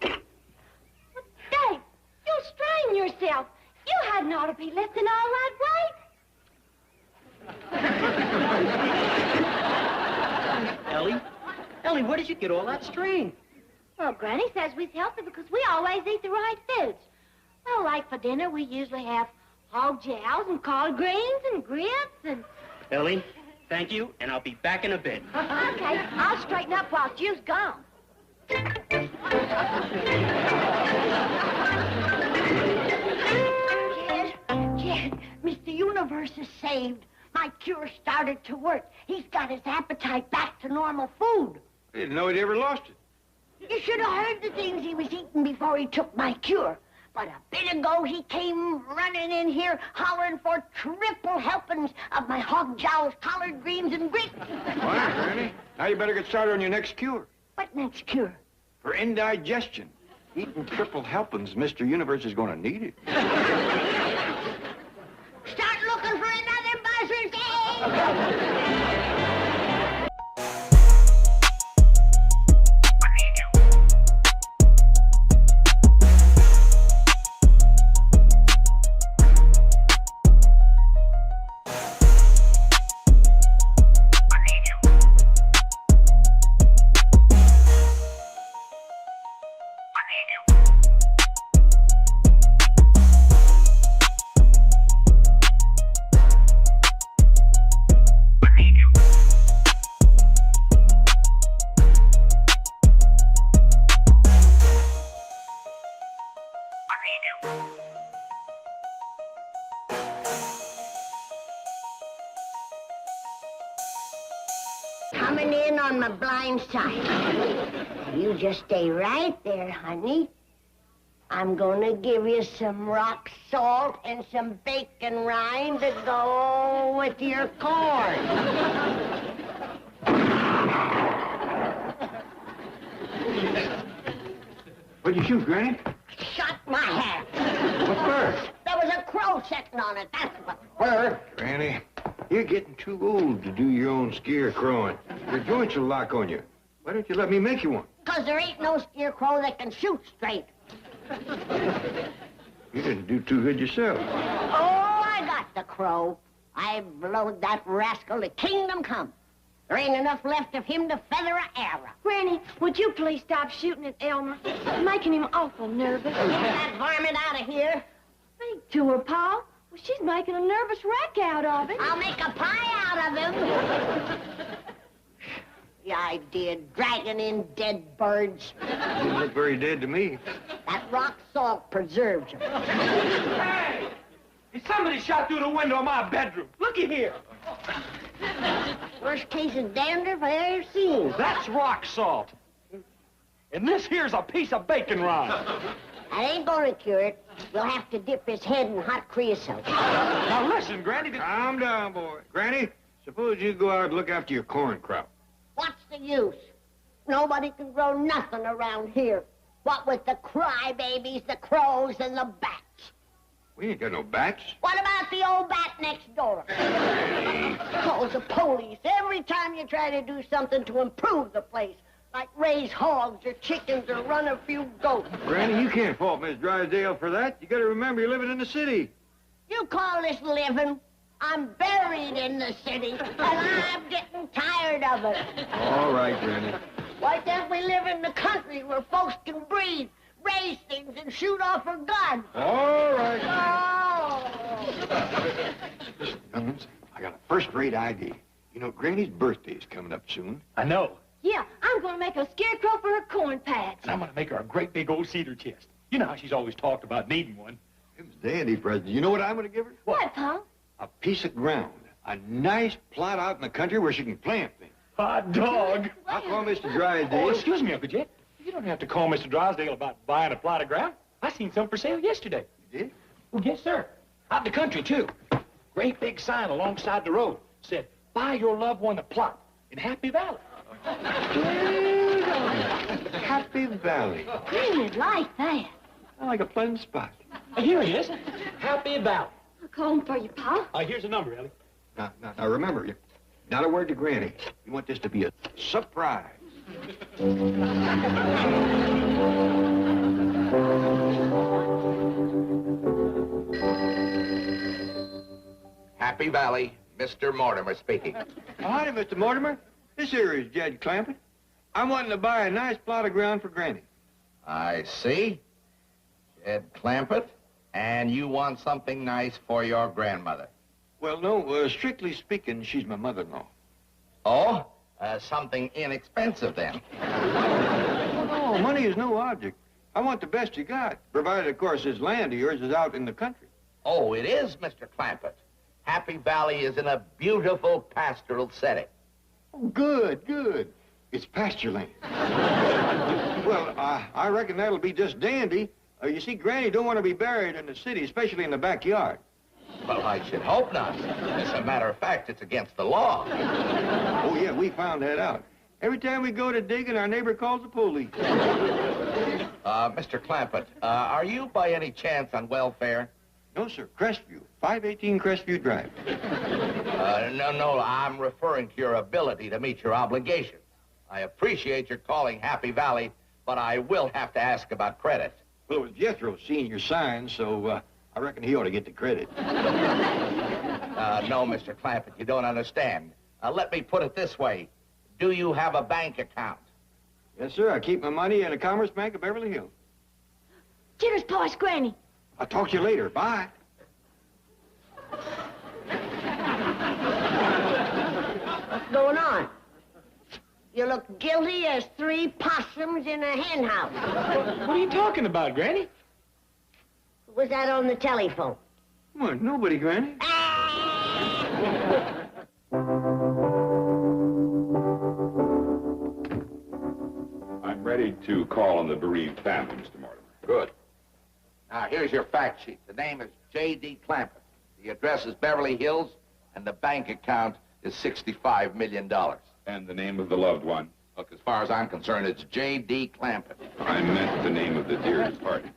Dave, you'll strain yourself. You hadn't ought to be lifting all that weight. Ellie? Ellie, where did you get all that strain? Well, Granny says we're healthy because we always eat the right foods. Well, like for dinner, we usually have hog jows and collard greens and grits and... Ellie, thank you, and I'll be back in a bit. Okay, I'll straighten up while you's gone. Yes, Mr. Universe is saved. My cure started to work. He's got his appetite back to normal food. I didn't know he'd ever lost it. You should have heard the things he was eating before he took my cure. But a bit ago, he came running in here hollering for triple helpings of my hog jows, collard greens, and grits. All right, Granny. Now you better get started on your next cure. What next cure? For indigestion. Eating triple helpings, Mr. Universe is going to need it. Start looking for another buzzard, Dave! Coming in on my blind side. You just stay right there, honey. I'm gonna give you some rock salt and some bacon rind to go with your corn. What'd you shoot, Granny? Shot my hat. What bird? There was a crow sitting on it, that's what. Bird? Granny, you're getting too old to do your own scarecrowing. Your joints will lock on you. Why don't you let me make you one? 'Cause there ain't no scarecrow that can shoot straight. You didn't do too good yourself. Oh, I got the crow. I blowed that rascal to kingdom come. There ain't enough left of him to feather a arrow. Granny, would you please stop shooting at Elmer? It's making him awful nervous. Get that varmint out of here. Speak to her, Paul. Well, she's making a nervous wreck out of him. I'll make a pie out of him. The idea of dragging in dead birds. You look very dead to me. That rock salt preserves them. Hey! Somebody shot through the window of my bedroom. Looky here. Worst case of dandruff I ever seen. That's rock salt. And this here's a piece of bacon rind. I ain't gonna cure it. We'll have to dip his head in hot creosote. Now listen, Granny. Calm down, boy. Granny, suppose you go out and look after your corn crop. What's the use? Nobody can grow nothing around here. What with the crybabies, the crows, and the bats. We ain't got no bats. What about the old bat next door? Calls the police every time you try to do something to improve the place. Like raise hogs or chickens or run a few goats. Granny, you can't fault Miss Drysdale for that. You gotta remember you're living in the city. You call this living? I'm buried in the city, and I'm getting tired of it. All right, Granny. Why can't we live in the country where folks can breathe, raise things, and shoot off a gun? All right. Oh! Listen, young'uns, I got a first-rate idea. You know, Granny's birthday's coming up soon. I know. Yeah, I'm we're going to make a scarecrow for her corn patch. And I'm going to make her a great big old cedar chest. You know how she's always talked about needing one. It was dandy present. You know what I'm going to give her? What, Pa? A piece of ground. A nice plot out in the country where she can plant things. Hot dog. I'll call Mr. Drysdale. Oh, excuse me, Uncle Jet. You don't have to call Mr. Drysdale about buying a plot of ground. I seen some for sale yesterday. You did? Well, yes, sir. Out in the country, too. Great big sign alongside the road. Said, buy your loved one a plot in Happy Valley. Happy Valley. Granny'd like that. I like a pleasant spot. Here he is. Happy Valley. I'll call him for you, Pa. Here's the number, Ellie. Now remember, not a word to Granny. You want this to be a surprise. Happy Valley, Mr. Mortimer speaking. Howdy, Mr. Mortimer. This here is Jed Clampett. I'm wanting to buy a nice plot of ground for Granny. I see. Jed Clampett, and you want something nice for your grandmother. Well, no, strictly speaking, she's my mother-in-law. Oh? Something inexpensive, then. No, money is no object. I want the best you got, provided, of course, this land of yours is out in the country. Oh, it is, Mr. Clampett. Happy Valley is in a beautiful pastoral setting. Oh, good, good. It's pasture land. Well, I reckon that'll be just dandy. You see, Granny don't want to be buried in the city, especially in the backyard. Well, I should hope not. As a matter of fact, it's against the law. Oh, yeah, we found that out. Every time we go to digging, our neighbor calls the police. Mr. Clampett, are you by any chance on welfare? No, sir. Crestview. 518 Crestview Drive. No, I'm referring to your ability to meet your obligations. I appreciate your calling Happy Valley, but I will have to ask about credit. Well, it was Jethro seeing your sign, so I reckon he ought to get the credit. No, Mr. Clampett, you don't understand. Let me put it this way. Do you have a bank account? Yes, sir. I keep my money in a Commerce Bank of Beverly Hills. Cheers, Pa's Granny. I'll talk to you later. Bye. What's going on? You look guilty as 3 possums in a hen house. What are you talking about, Granny? Who was that on the telephone? Well, nobody, Granny. I'm ready to call on the bereaved family, Mr. Mortimer. Good. Now, here's your fact sheet. The name is J.D. Clampett. The address is Beverly Hills, and the bank account is $65 million. And the name of the loved one? Look, as far as I'm concerned, it's J.D. Clampett. I meant the name of the dear departed.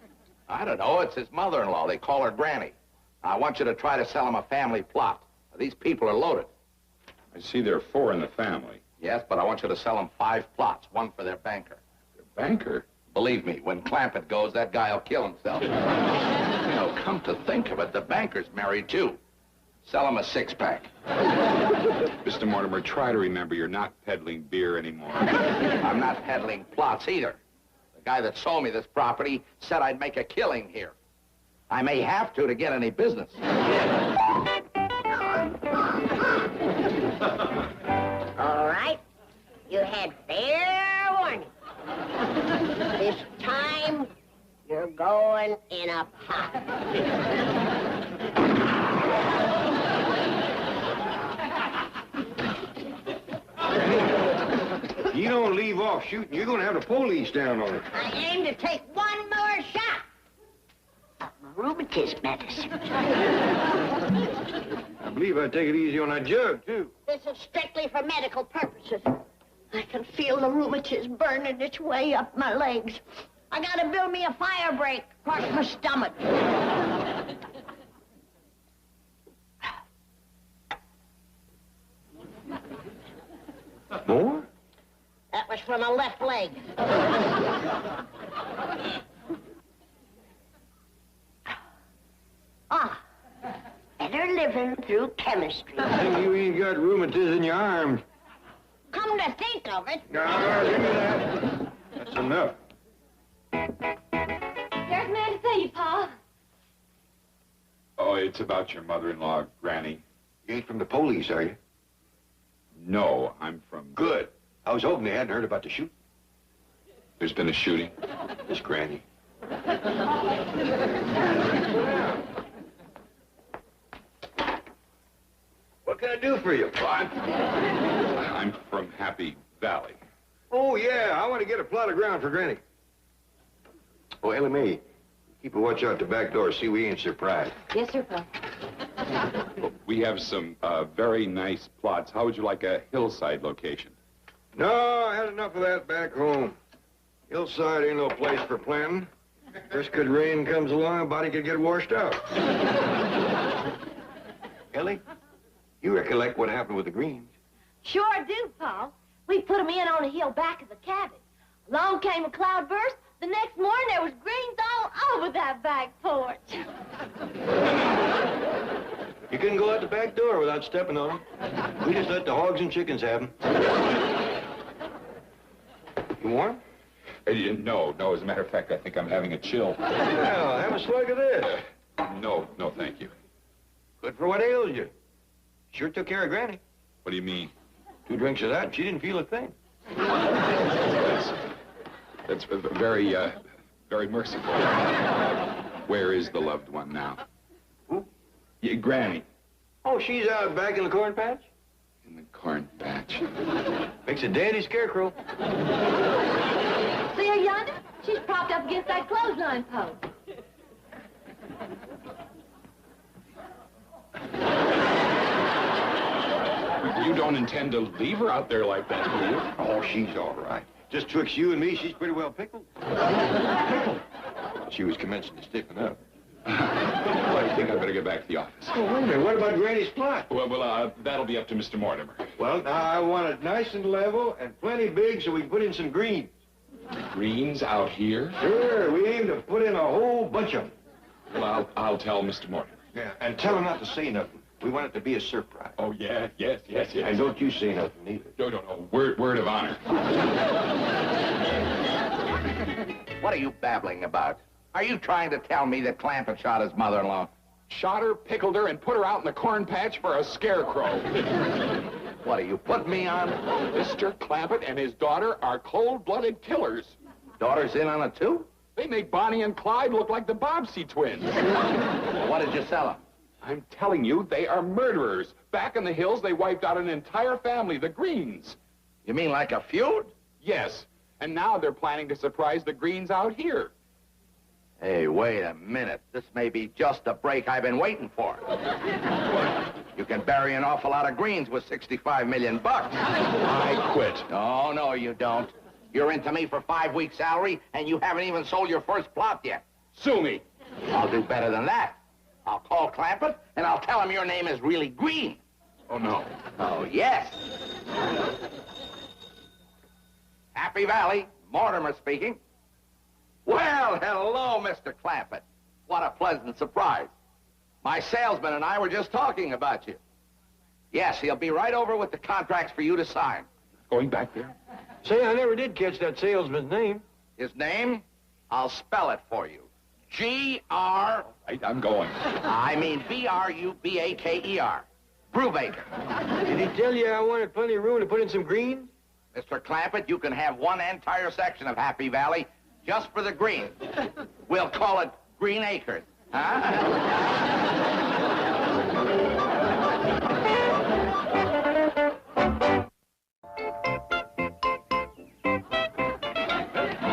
I don't know. It's his mother-in-law. They call her Granny. I want you to try to sell him a family plot. These people are loaded. I see there are 4 in the family. Yes, but I want you to sell them 5 plots, 1 for their banker. Their banker? Believe me, when Clampett goes, that guy will kill himself. You know, come to think of it, the banker's married, too. Sell him a 6-pack. Mr. Mortimer, try to remember you're not peddling beer anymore. I'm not peddling plots, either. The guy that sold me this property said I'd make a killing here. I may have to get any business. All right. You had fair warning. This time, you're going in a pot. You don't leave off shooting, you're going to have the police down on it. I aim to take 1 more shot. Rheumatism medicine. I believe I'd take it easy on that jug, too. This is strictly for medical purposes. I can feel the rheumatism burning its way up my legs. I gotta build me a fire break across my stomach. More? That was for my left leg. Better living through chemistry. I think you ain't got rheumatism in your arms. Come to think of it. No, give me that. That's enough. There's a man to see you, Pa. Oh, it's about your mother-in-law, Granny. You ain't from the police, are you? No, I'm from... Good. I was hoping they hadn't heard about the shoot. There's been a shooting. Miss Granny. What can I do for you, Pop? I'm from Happy Valley. Oh, yeah, I want to get a plot of ground for Granny. Oh, Ellie Mae, keep a watch out the back door, see we ain't surprised. Yes, sir, Pa. We have some very nice plots. How would you like a hillside location? No, I had enough of that back home. Hillside ain't no place for planting. First good rain comes along, a body could get washed out. Ellie, you recollect what happened with the greens? Sure do, Pa. We put 'em in on a hill back of the cabin. Along came a cloudburst. The next morning, there was greens all over that back porch. You couldn't go out the back door without stepping on them. We just let the hogs and chickens have them. You warm? No. As a matter of fact, I think I'm having a chill. Well, have a slug of this. No, thank you. Good for what ails you. Sure took care of Granny. What do you mean? 2 drinks of that, and she didn't feel a thing. That's very, very merciful. Where is the loved one now? Who? Yeah, Granny. Oh, she's out back in the corn patch? In the corn patch. Makes a dandy scarecrow. See her yonder? She's propped up against that clothesline post. You don't intend to leave her out there like that, do you? Oh, she's all right. Just twixt you and me, she's pretty well pickled. Pickled? She was commencing to stiffen up. Well, I think I better get back to the office. Oh, wait a minute. What about Granny's plot? Well, that'll be up to Mr. Mortimer. Well, now, I want it nice and level and plenty big so we can put in some greens. Greens out here? Sure. We aim to put in a whole bunch of them. Well, I'll tell Mr. Mortimer. Yeah, and tell him not to say nothing. We want it to be a surprise. Oh, yes. And don't you say nothing either. No. Word of honor. What are you babbling about? Are you trying to tell me that Clampett shot his mother-in-law? Shot her, pickled her, and put her out in the corn patch for a scarecrow. What, are you putting me on? Mr. Clampett and his daughter are cold-blooded killers. Daughter's in on it, too? They make Bonnie and Clyde look like the Bobbsey twins. Well, what did you sell them? I'm telling you, they are murderers. Back in the hills, they wiped out an entire family, the Greens. You mean like a feud? Yes. And now they're planning to surprise the Greens out here. Hey, wait a minute. This may be just the break I've been waiting for. You can bury an awful lot of greens with $65 million. I quit. No, you don't. You're into me for 5 weeks' salary, and you haven't even sold your first plot yet. Sue me. I'll do better than that. I'll call Clampett, and I'll tell him your name is really Green. Oh, no. Oh, yes. Happy Valley, Mortimer speaking. Well, hello, Mr. Clampett. What a pleasant surprise. My salesman and I were just talking about you. Yes, he'll be right over with the contracts for you to sign. Going back there? Say, I never did catch that salesman's name. His name? I'll spell it for you. G-R... I'm going. I mean B-R-U-B-A-K-E-R. Brubaker. Did he tell you I wanted plenty of room to put in some greens? Mr. Clampett, you can have one entire section of Happy Valley just for the green. We'll call it Green Acres. Huh?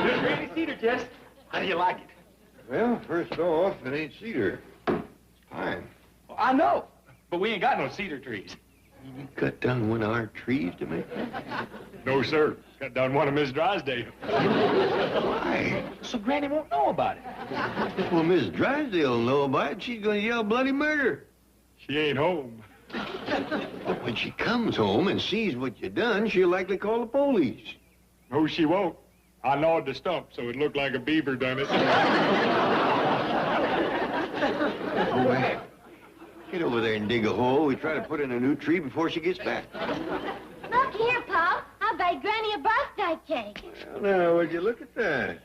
Good Granny Cedar, Jess. How do you like it? Well, first off, it ain't cedar. It's pine. Well, I know, but we ain't got no cedar trees. You cut down one of our trees to make... No, sir. Cut down one of Miss Drysdale. Why? So Granny won't know about it. Well, Miss Drysdale will know about it. She's gonna yell bloody murder. She ain't home. But when she comes home and sees what you done, she'll likely call the police. No, she won't. I gnawed the stump so it looked like a beaver done it. Boy, get over there and dig a hole. We try to put in a new tree before she gets back. Look here, Pa. I baked Granny a birthday cake. Well, now, would you look at that?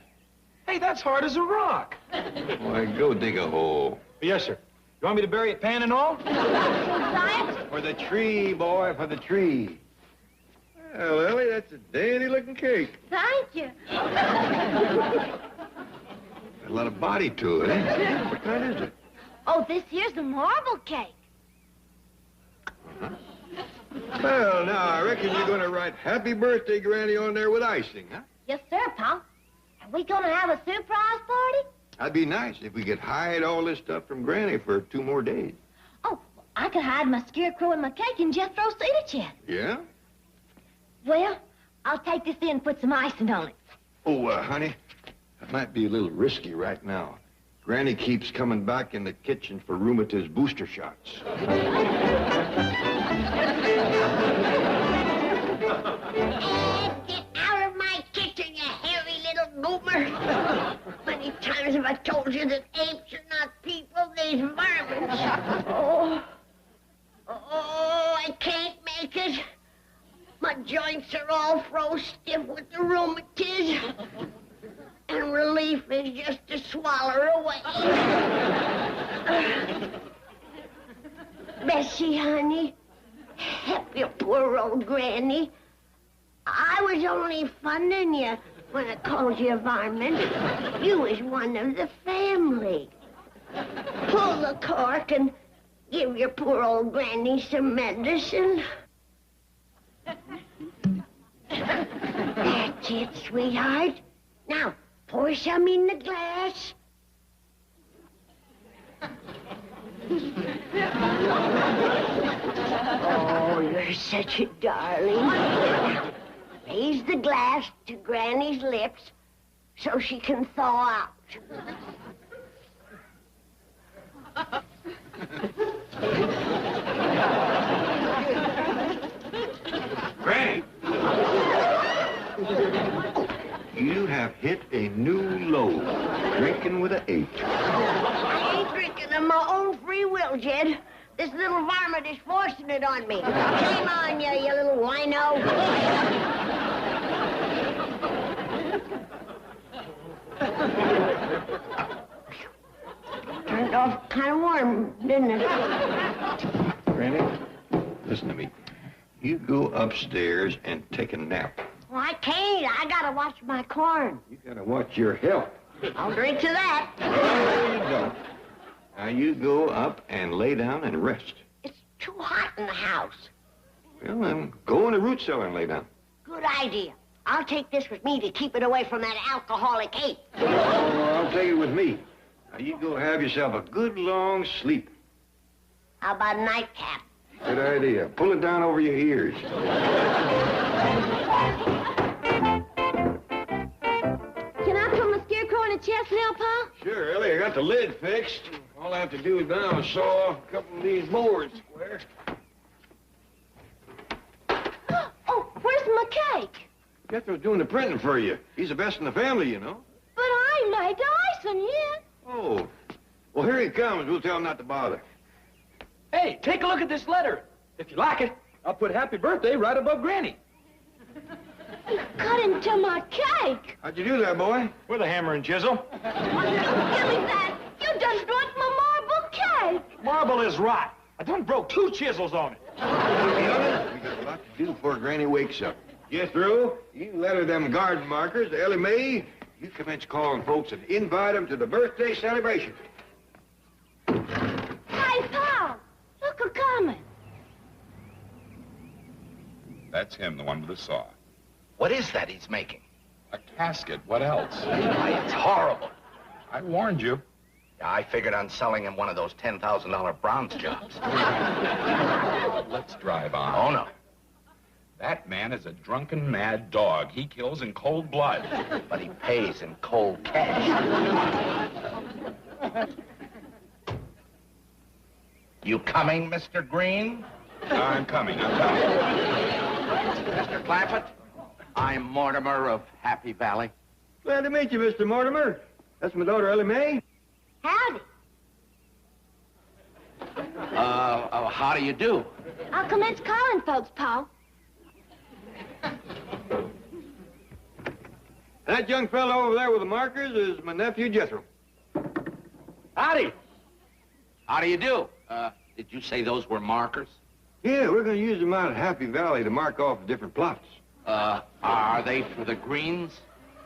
Hey, that's hard as a rock. Why, go dig a hole. Yes, sir. You want me to bury it pan and all? Science? For the tree, boy, for the tree. Well, Ellie, that's a dandy-looking cake. Thank you. Got a lot of body to it, eh? What kind is it? Oh, this here's the marble cake. Well, now, I reckon you're going to write Happy Birthday, Granny, on there with icing, huh? Yes, sir, Pa. Are we gonna have a surprise party? That'd be nice if we could hide all this stuff from Granny for 2 more days. Oh, I could hide my scarecrow and my cake in Jethro's cedar chest. Yeah? Well, I'll take this in and put some icing on it. Oh, honey, that might be a little risky right now. Granny keeps coming back in the kitchen for rheumatiz booster shots. Get out of my kitchen, you hairy little goober. Many times have I told you that apes are not people, they're varmints. Oh, I can't make it. My joints are all froze stiff with the rheumatiz. And relief is just to swallow away. Bessie, honey, help your poor old granny. I was only funning you when I called you a varmint. You was one of the family. Pull the cork and give your poor old granny some medicine. That's it, sweetheart. Now, pour some in the glass. Oh, you're such a darling. Now, raise the glass to Granny's lips so she can thaw out. Granny! You have hit a new low, drinking with an H. I ain't drinking of my own free will, Jed. This little varmint is forcing it on me. Shame on you, you little wino. Turned off kind of warm, didn't it? Granny, listen to me. You go upstairs and take a nap. Well, I can't. I gotta watch my corn. You gotta watch your health. I'll drink to that. No, you don't. Now, you go up and lay down and rest. It's too hot in the house. Well, then, go in the root cellar and lay down. Good idea. I'll take this with me to keep it away from that alcoholic ape. Oh, I'll take it with me. Now, you go have yourself a good long sleep. How about a nightcap? Good idea. Pull it down over your ears. Can I put my scarecrow in the chest now, Pa? Sure, Ellie. I got the lid fixed. All I have to do is now saw off a couple of these boards square. Oh, where's my cake? Jethro's doing the printing for you. He's the best in the family, you know. But I ain't made the icing yet. Oh. Well, here he comes. We'll tell him not to bother. Hey, take a look at this letter. If you like it, I'll put happy birthday right above Granny. You cut into my cake. How'd you do that, boy? With a hammer and chisel. Give me that. You done broke my marble cake. Marble is right. I done broke 2 chisels on it. We got a lot to do before Granny wakes up. Jethro, you letter them garden markers to Ellie Mae. You commence calling folks and invite them to the birthday celebration. Hey, Paul, look who's coming. That's him, the one with the saw. What is that he's making? A casket. What else? Why, it's horrible. I warned you. Yeah, I figured on selling him one of those $10,000 bronze jobs. Let's drive on. Oh, no. That man is a drunken, mad dog. He kills in cold blood. But he pays in cold cash. You coming, Mr. Green? I'm coming. Mr. Clampett, I'm Mortimer of Happy Valley. Glad to meet you, Mr. Mortimer. That's my daughter, Ellie Mae. Howdy. How do you do? I'll commence calling folks, Paul. That young fellow over there with the markers is my nephew, Jethro. Howdy. How do you do? Did you say those were markers? Yeah, we're going to use them out at Happy Valley to mark off the different plots. Are they for the greens?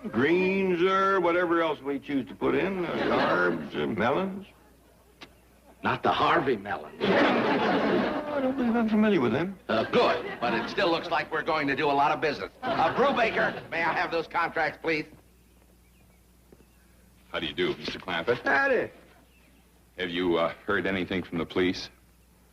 Greens or whatever else we choose to put in. Carbs, melons. Not the Harvey melon. I don't believe I'm familiar with them. Good, but it still looks like we're going to do a lot of business. Brubaker, may I have those contracts, please? How do you do, Mr. Clampett? Howdy. Have you heard anything from the police?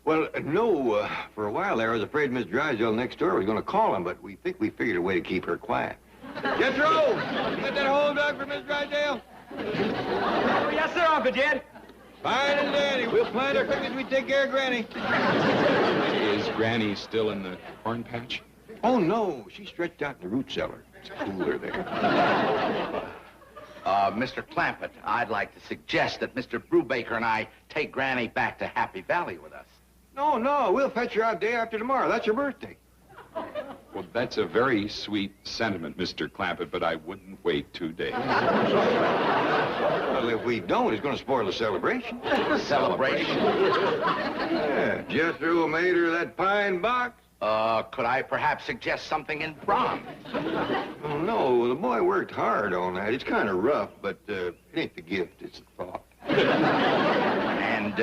Well, no. For a while there, I was afraid Miss Drysdale next door was going to call him, but we think we figured a way to keep her quiet. Jethro! You got that whole dog for Miss Drysdale? Oh, yes, sir, Uncle Jed. Fine and dandy. We'll plan her quick as we take care of Granny. Is Granny still in the corn patch? Oh, no. She's stretched out in the root cellar. It's cooler there. Mr. Clampett, I'd like to suggest that Mr. Brubaker and I take Granny back to Happy Valley with us. No. We'll fetch her out day after tomorrow. That's her birthday. Well, that's a very sweet sentiment, Mr. Clampett, but I wouldn't wait 2 days. Well, if we don't, it's going to spoil the celebration. Celebration? Yeah, Jethro made her that pine box. Could I perhaps suggest something in bronze? Oh, no, the boy worked hard on that. It's kind of rough, but it ain't the gift, it's the thought. And,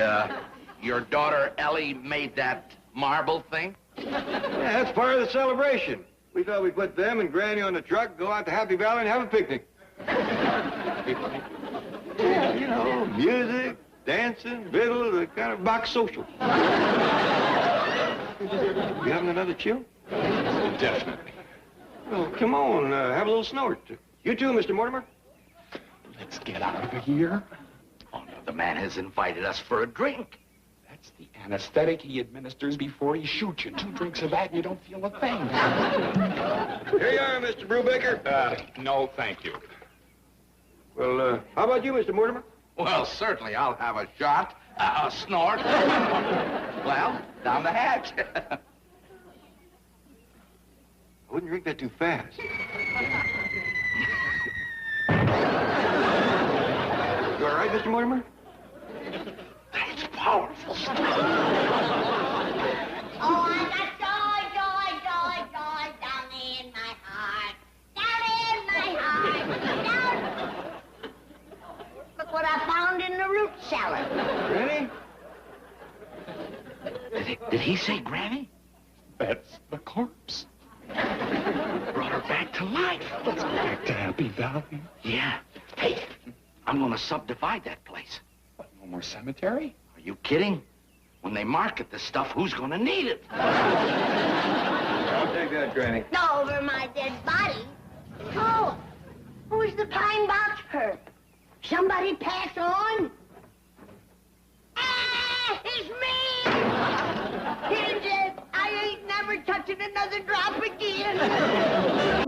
your daughter Ellie made that marble thing? Yeah, that's part of the celebration. We thought we'd put them and Granny on the truck, go out to Happy Valley and have a picnic. Yeah, you know, music, dancing, victuals, a kind of box social. You having another chill? Definitely. Well, come on, have a little snort. You too, Mr. Mortimer. Let's get out of here. Oh, no, the man has invited us for a drink. That's the anesthetic he administers before he shoots you. 2 drinks of that and you don't feel a thing. Here you are, Mr. Brubaker. No, thank you. Well, how about you, Mr. Mortimer? Well, certainly I'll have a shot, a snort. Well, down the hatch. I wouldn't drink that too fast. You all right, Mr. Mortimer? That's powerful stuff. Oh, I got joy down in my heart. Down in my heart. Down. Look what I found in the root cellar. Granny? Did he say Granny? That's the corpse. Brought her back to life. Let's go back to Happy Valley. Yeah. Hey, I'm going to subdivide that place. What, no more cemetery? Are you kidding? When they market the stuff, who's going to need it? I'll take that, Granny. Over my dead body. Oh, who's the pine box for? Somebody pass on? Ah, it's me! Here, Jed. I ain't never touching another drop again.